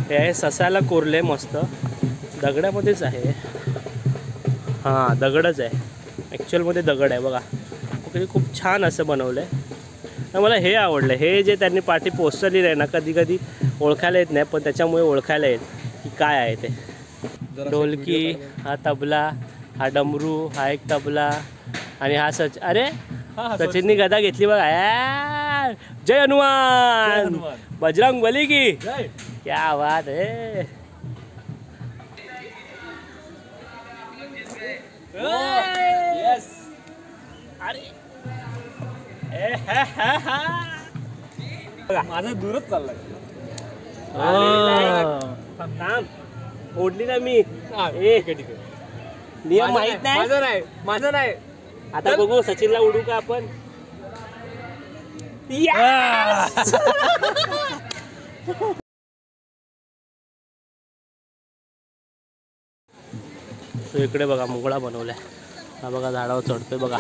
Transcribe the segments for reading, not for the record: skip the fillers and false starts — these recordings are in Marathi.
हे आहे ससाला कोरले मस्त दगडामध्येच आहे. हां दगडच आहे, ॲक्च्युअलमध्ये दगड आहे बघा. खूप छान असं बनवलं आहे. मला हे आवडलं, हे जे त्यांनी पाठी पोस्टर लिहिलं आहे ना, कधी कधी ओळखायला येत नाही, पण त्याच्यामुळे ओळखायला येत की काय आहे ते. ढोलकी, हा तबला, हा डमरू, हा एक तबला आणि हा अरे सचिननी गदा घेतली बघा यार. जय हनुमान, बजरंग बली की क्या बात है. यस अरे माझा दूरच चाललाय. ओढली ना मी. नियम माहित नाही. माझं नाही. आता बघू सचिनला उडू का आपण. तो इकडे बघा मुंगळा बनवलाय. हा बघा झाडावर चढतोय बघा.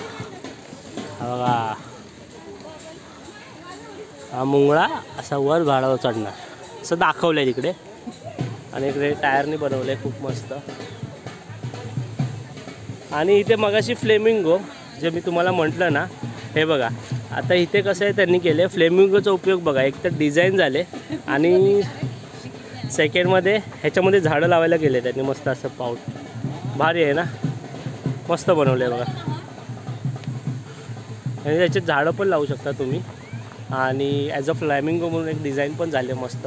हा बघा हा मुंगळा असा वर झाडावर चढणार असं दाखवलंय तिकडे. आणि इकडे टायरने बनवलंय खूप मस्त. आणि इथे मगाशी फ्लेमिंगो जे मी तुम्हाला म्हटलं ना, हे बघा आता इथे कसं आहे त्यांनी केलं फ्लेमिंगोचा उपयोग बघा. एक तर डिझाईन झाले आणि सेकंडमध्ये ह्याच्यामध्ये झाडं लावायला गेले त्यांनी मस्त असं पाऊट. भारी आहे ना, मस्त बनवलं आहे बघा. आणि त्याचे झाडं पण लावू शकता तुम्ही. आणि ॲज अ फ्लॅमिंगो म्हणून एक डिझाईन पण झाले मस्त.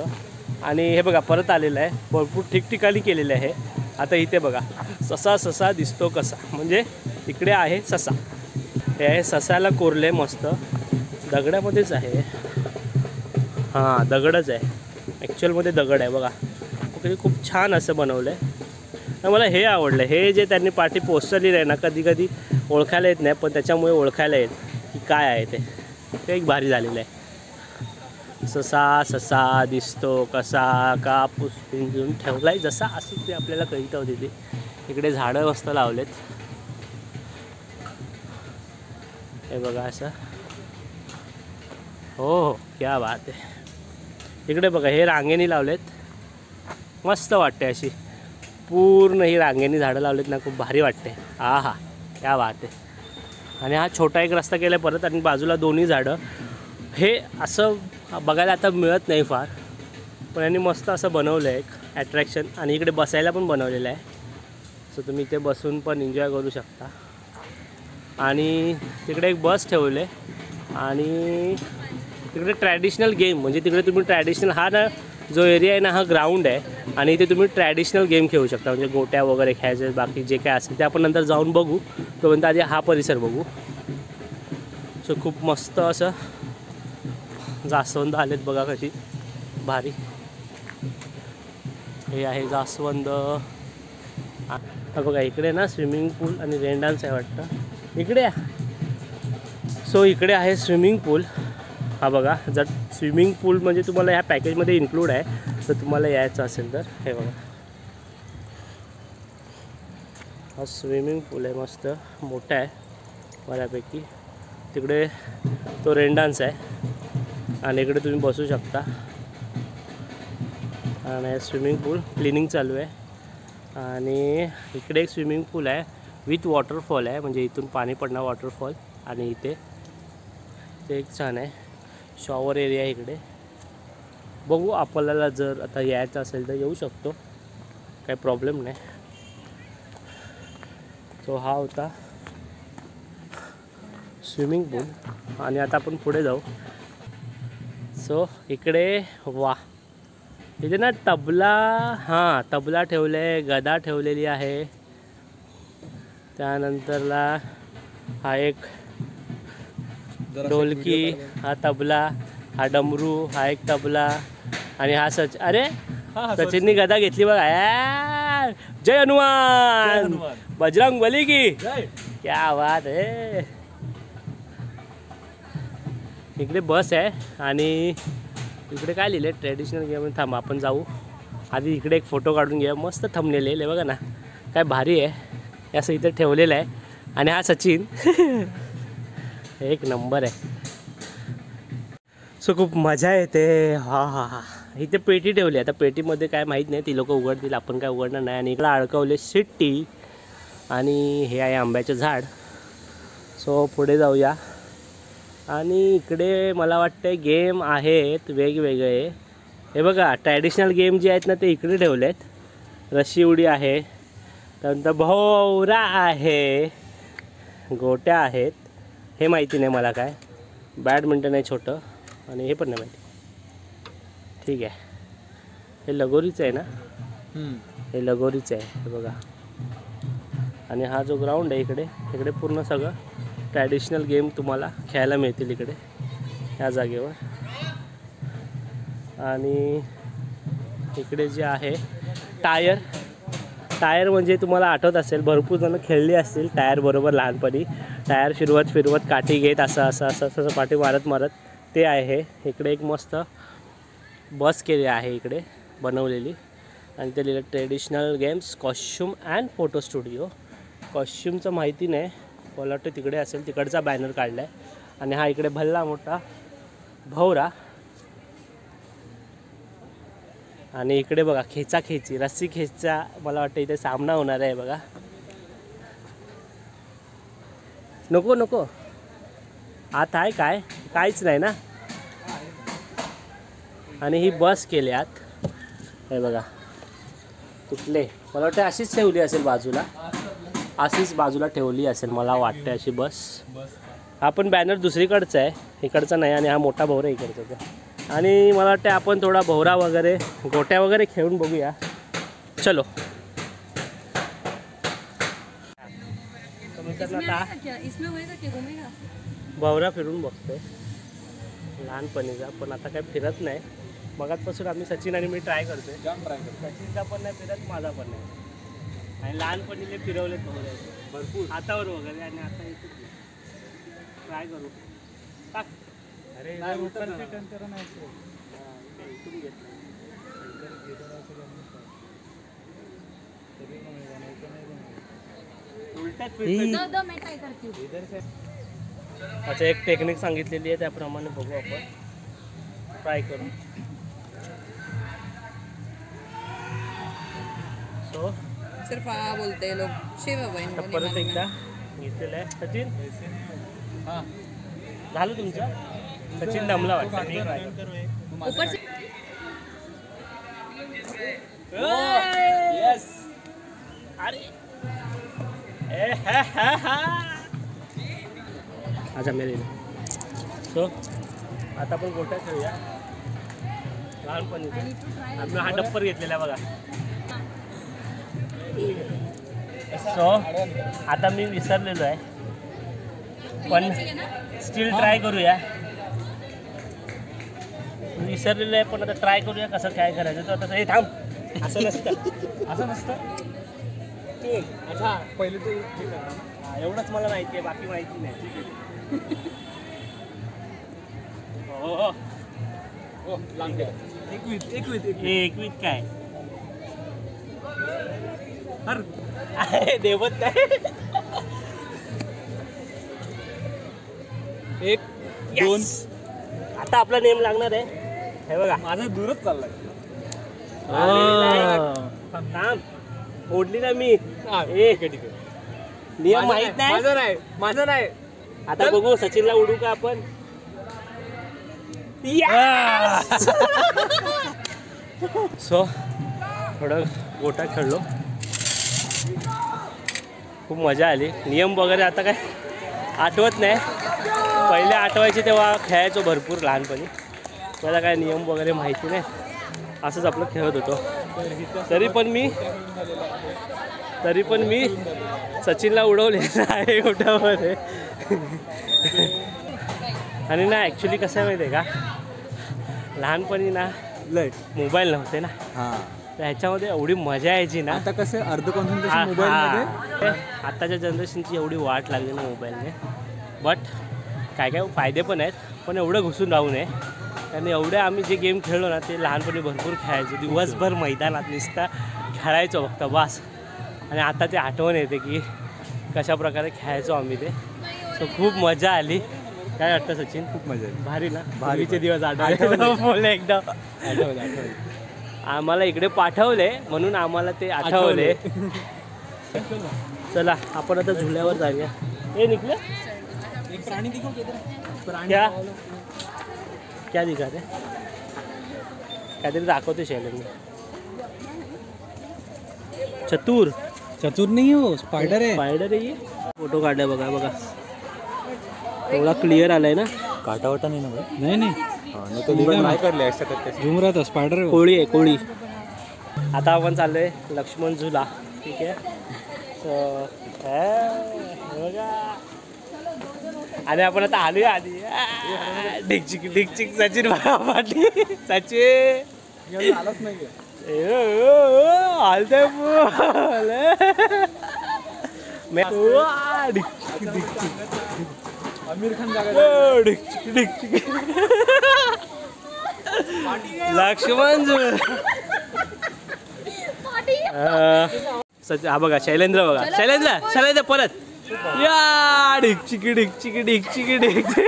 आणि हे बघा परत आलेलं आहे, भरपूर ठिकठिकाणी केलेलं आहे. आता इथे बघा ससा दिसतो कसा, म्हणजे तिकडे आहे ससा. हे आहे ससाला कोरले मस्त दगडामध्येच आहे. हां दगडच आहे, ॲक्च्युअलमध्ये दगड आहे बघा. खूप छान असं बनवलं आहे. मला हे आवडलं, हे जे त्यांनी पाठी पोस्टर लिहिलं आहे ना, कधी कधी ओळखायला येत नाही, पण त्याच्यामुळे ओळखायला येत की काय आहे ते. ते एक भारी झालेलं आहे. ससा दिसतो कसा, कापूस पिंजून ठेवलाय जसा असं ते आपल्याला कळतं होते. ते इकडे झाडं मस्त लावलेत हे बघा असं. हो क्या बात आहे. इकडे बघा हे रांगेनी लावलेत, मस्त वाटते अशी पूर्ण ही रांगेनी झाडं लावलेत ना, खूप भारी वाटते. हा क्या बात आहे. आणि हा छोटा एक रस्ता केला परत, आणि बाजूला दोन्ही झाडं. हे असं बघायला आता मिळत नाही फार, पण यांनी मस्त असं बनवलं आहे एक ॲट्रॅक्शन. आणि इकडे बसायला पण बनवलेलं आहे, सो तुम्ही इथे बसून पण एन्जॉय करू शकता. आणि तिकडे एक बस ठेवले. आणि तिकडे ट्रॅडिशनल गेम, म्हणजे तिकडे तुम्ही ट्रॅडिशनल हा ना जो एरिया आहे ना, हा ग्राउंड आहे. आणि इथे तुम्ही ट्रॅडिशनल गेम खेळू शकता, म्हणजे गोट्या वगैरे खेळायचे, बाकी जे काय असेल ते आपण नंतर जाऊन बघू. तोपर्यंत आधी हा परिसर बघू. सो खूप मस्त असं जास्वंद आलेत बघा कशी भारी. हे आहे जास्वंद. बघा इकडे ना स्विमिंग पूल आणि रेन डान्स आहे वाटतं इकडे. सो इकडे आहे स्विमिंग पूल. हा बघा, जर स्विमिंग पूल म्हणजे तुम्हाला ह्या पॅकेजमध्ये इन्क्लूड आहे, तर तुम्हाला यायचं असेल तर हे बघा हा स्विमिंग पूल आहे, मस्त मोठा आहे बऱ्यापैकी. तिकडे तो रेन डान्स आहे आणि इकडे तुम्ही बसू शकता. आणि स्विमिंग पूल क्लिनिंग चालू आहे. आणि इकडे एक स्विमिंग पूल आहे विथ वॉटरफॉल आहे, म्हणजे इथून पाणी पडणार वॉटरफॉल. आणि इथे ते एक छान आहे शॉवर एरिया इकडे. बघू आपल्याला जर आता यायचं असेल तर येऊ शकतो, काही प्रॉब्लेम नाही. तो हा होता स्विमिंग पूल. आणि आता आपण पुढे जाऊ. सो इकडे वा इथे ना तबला, हां तबला ठेवले आहे, गदा ठेवलेली आहे. त्यानंतरला हा एक ढोलकी, हा तबला, हा डमरू, हा एक तबला. आणि हा अरे सचिननी गदा घेतली बघा यार. जय हनुमान, बजरंग बली की क्या बात है. इकडे बस आहे आणि इकडे काय लिहिले ट्रॅडिशनल गेम. थांबा आपण जाऊ आधी इकडे एक फोटो काढून घ्या. मस्त थंबनेल बघा ना, काय भारी आहे. असं इथे ठेवलेलं आहे. आणि हा सचिन एक नंबर आहे. सो खूप मजा येते. हा इथे पेटी ठेवली. आता पेटीमध्ये काय माहीत नाही, ती लोक उघडतील, आपण काय उघडणार नाही. आणि इकडं अडकवले शिट्टी आणि हे आहे आंब्याचं झाड. सो पुढे जाऊया. आणि इकडे मला वाटतं गेम आहेत वेगवेगळे. हे बघा ट्रॅडिशनल गेम जे आहेत ना ते इकडे ठेवले आहेत. रशी उडी आहे, त्यानंतर भोवरा आहे, गोट्या आहेत, हे माहिती नाही मला काय. बॅडमिंटन आहे छोटं, आणि हे पण नाही माहिती. ठीक आहे, हे लगोरीचं आहे ना. हे लगोरीचं आहे, हे बघा. आणि हा जो ग्राउंड आहे इकडे, इकडे पूर्ण सगळं ट्रॅडिशनल गेम तुम्हाला खेळायला मिळतील इकडे ह्या जागेवर. आणि इकडे जे आहे टायर म्हणजे तुम्हाला आठवत असेल, भरपूर जण खेळली असतील टायर बरोबर लहानपणी. टायर फिरवत काठी घेत असं पाठी मारत ते आहे. इकडे एक मस्त बस केली आहे इकडे बनवलेली, आणि ते लिहिलं traditional games costume and photo studio. कॉस्ट्यूमचं माहिती नाही, मला वाटतं तिकडे असेल, तिकडचा बॅनर काढला आहे. आणि हा इकडे भल्ला मोठा भवरा. आणि इकडे बघा खेचाखेची, रस्सी खेचचा मला वाटतं इथे सामना होणार आहे बघा. नको आत आहे काय, काहीच नाही ना. आणि ही बस केली आत, हे बघा कुठले, मला वाटतं अशीच ठेवली असेल बाजूला, अशीच बाजूला ठेवली असेल मला वाटतं अशी बस. हा पण बॅनर दुसरीकडचा आहे, इकडचा नाही. आणि हा मोठा भोवरा इकडचा आहे. आणि मला वाटतं आपण थोडा भोवरा वगैरे गोट्या वगैरे खेळून बघूया. चलो. भोवरा फिरून बघतोय लहानपणीचा, पण आता काय फिरत नाही. मगाचपासून आम्ही सचिन आणि मी ट्राय करतोय. सचिनचा पण नाही फिरत, माझा पण नाही. आणि लहानपणीले फिरवलेत भोवरे भरपूर हातावर वगैरे. आणि आता इथून ट्राय करू. टाक. अरे इथून घेतलं. अच्छा, एक टेक्निक सांगितलेली आहे, त्याप्रमाणे बघू आपण, ट्राय करू. सो सिर्फ बोलते लोग शिव बहन. परत एकदा घेतलेलं आहे. सचिन हां झालं तुमचं. सचिन दमला वाटतं. यस. अरे अच्छा मेरे. सो आता आपण गोट्या खेळूया लहानपणीचा. आम्ही हा डप्पर घेतलेला बघा. सो आता मी विसरलेलो आहे, पण स्टील ट्राय करूया. विसरलेलं आहे पण आता ट्राय करूया कसं काय करायचं. तर आता हे थांब, असं नसतं. अच्छा पहिले तू एवढंच मला माहिती आहे, बाकी माहिती नाही. एक काय अरे देवत नाही. एक दोन. आता आपला नेम लागणार आहे. हे बघा माझा दूरच चाललाय. थांब ओढली ना मी. ठीक आहे. नियम माहित नाही. माझं नाही. आता बघू सचिनला उडू का आपण. सो थोडं गोटा खेळलो, खूप मजा आली. नियम वगैरे आता काय आठवत नाही, पहिले आठवायचे तेव्हा खेळायचो भरपूर लहानपणी. मला काय नियम वगैरे माहिती नाही, असंच आपलं खेळत होतो. तरी पण मी सचिनला उडवलेलं आहे गोट्यामध्ये. आणि ना ॲक्च्युली कसं आहे माहिती आहे का, लहानपणी ना मोबाईल नव्हते ना, तर ह्याच्यामध्ये एवढी मजा यायची ना. आता कसं अर्ध कॉन्सन्ट्रेशन मोबाईलमध्ये. आत्ताच्या जनरेशनची एवढी वाट लागली ना मोबाईलने. बट काय काय फायदे पण आहेत, पण एवढं घुसून राहू नये. आणि एवढे आम्ही जे गेम खेळलो ना ते लहानपणी भरपूर खेळायचो. दिवसभर मैदानात नुसता खेळायचो फक्त बास. आणि आता ते आठवण येते की कशा प्रकारे खेळायचो आम्ही ते. सो खूप मजा आली. काय वाटतं सचिन? खूप मजा आहे. भारी ना? भारी. भारीचे दिवस आठवले एकदम. आम्हाला इकडे पाठवले म्हणून आम्हाला ते आठवले. चला आपण आता झुल्यावर जाऊया. हे निघलं एक प्राणी दिखो क्या क्या दिखा रे? काहीतरी दाखवते शैलेंद्र. चतुर चतुर नाही हो, स्पायडर आहे. स्पायडर आहे. फोटो काढलाय बघा बघा. एवढा क्लिअर आलाय ना. काटा वाटा नाही ना भाई? नाही नाही तो नाही करले झूम रहा था स्पायडर. कोळी आहे कोळी. आता आपण चाललोय लक्ष्मण झुला. ठीक आहे. बघा आणि आपण आता आलोय आधी. ढिकचिक ढिकचिक सचिन पाटील. सचिन आलाच नाही. आलते आमिर खान जागा लक्ष्मण हा बघा शैलेंद्र बघा. शैलेंद्र परत या ढिकचिकी ढिकचिकी ढिकचिकी ढिकचिकी.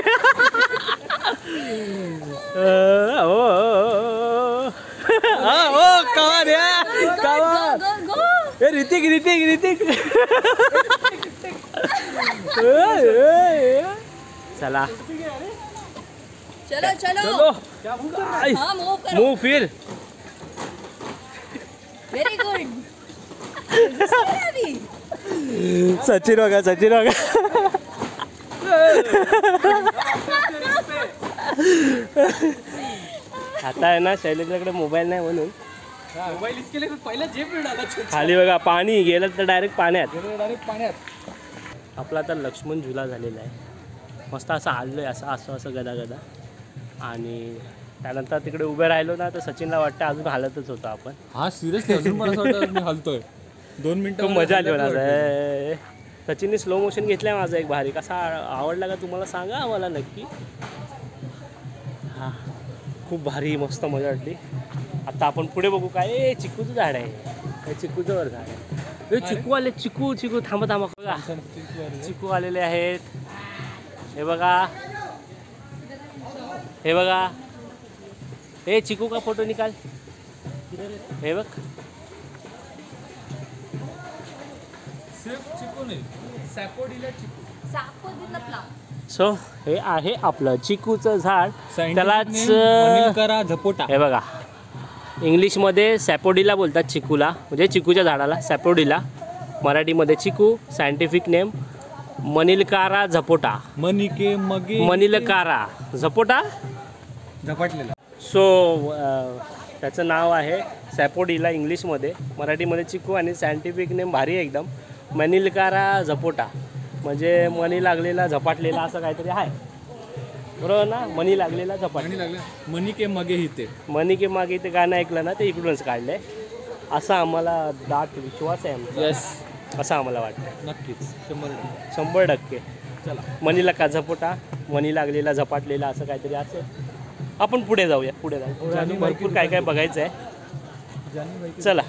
कमान या कमान. ऋतिक ऋतिक ऋतिक. चला चलो चलो मूव फिर. Very good. सचिन बघा सचिन बघा. आता आहे ना शैलेंद्रकडे मोबाईल नाही म्हणून मोबाईल इसके पहिला जेब में डाला. खाली बघा पाणी गेलं तर डायरेक्ट पाण्यात. डायरेक्ट पाण्यात. आपला आता लक्ष्मण झुला झालेला आहे. मस्त असं हललोय असं असं गदा गदा. आणि त्यानंतर तिकडे उभे राहिलो ना तर सचिनला वाटतं अजून हालतच होतं आपण. हा सिरियसली अजून मला असं वाटतं मी हलतोय. 2 मिनिटं खूप मजा आली मला. सचिनने स्लो मोशन घेतलाय माझा एक भारी. कसा आवडला का तुम्हाला सांगा आम्हाला नक्की. हा खूप भारी मस्त मजा वाटली. आता आपण पुढे बघू काय. चिकूचं झाड आहे. हे चिकूचं वर झाड आहे. चिकू आले चिकू चिकू. थांबा थांबा बघा. चिकू आलेले आहेत. हे बघा हे बघा. हे चिकू का फोटो निकाल. हे बघ. सो हे आहे आपलं चिकूचं झाड. त्यालाच झपोटा. हे बघा इंग्लिशमध्ये सॅपोडिला बोलतात चिकूला. म्हणजे चिकूच्या झाडाला सॅपोडिला. मराठीमध्ये चिकू. Scientific name मनिलकारा झपोटा. मनिके मगे मनिलकारा झपोटा झपाटलेला. सो त्याचं नाव आहे सॅपोडिला इंग्लिशमध्ये. मराठीमध्ये चिकू. आणि सायंटिफिक नेम भारी आहे एकदम. मनिलकारा झपोटा. म्हणजे मनी लागलेला झपाटलेला असं काहीतरी आहे. बरोबर ना. मनी लागलेला झपाटलेला. मनी के मगे हिते. मनी के मागे ते गाणं ऐकलं ना ते इकडूनच काढलंय असं आम्हाला दाट विश्वास आहे आमचा. येस असं आम्हाला वाटतं. नक्कीच 100%. चला मनीला का झपोटा. मनी लागलेला झपाटलेला असं काहीतरी असेल. आपण पुढे जाऊया. पुढे जाऊ. अजून भरपूर काय काय बघायचं आहे. चला.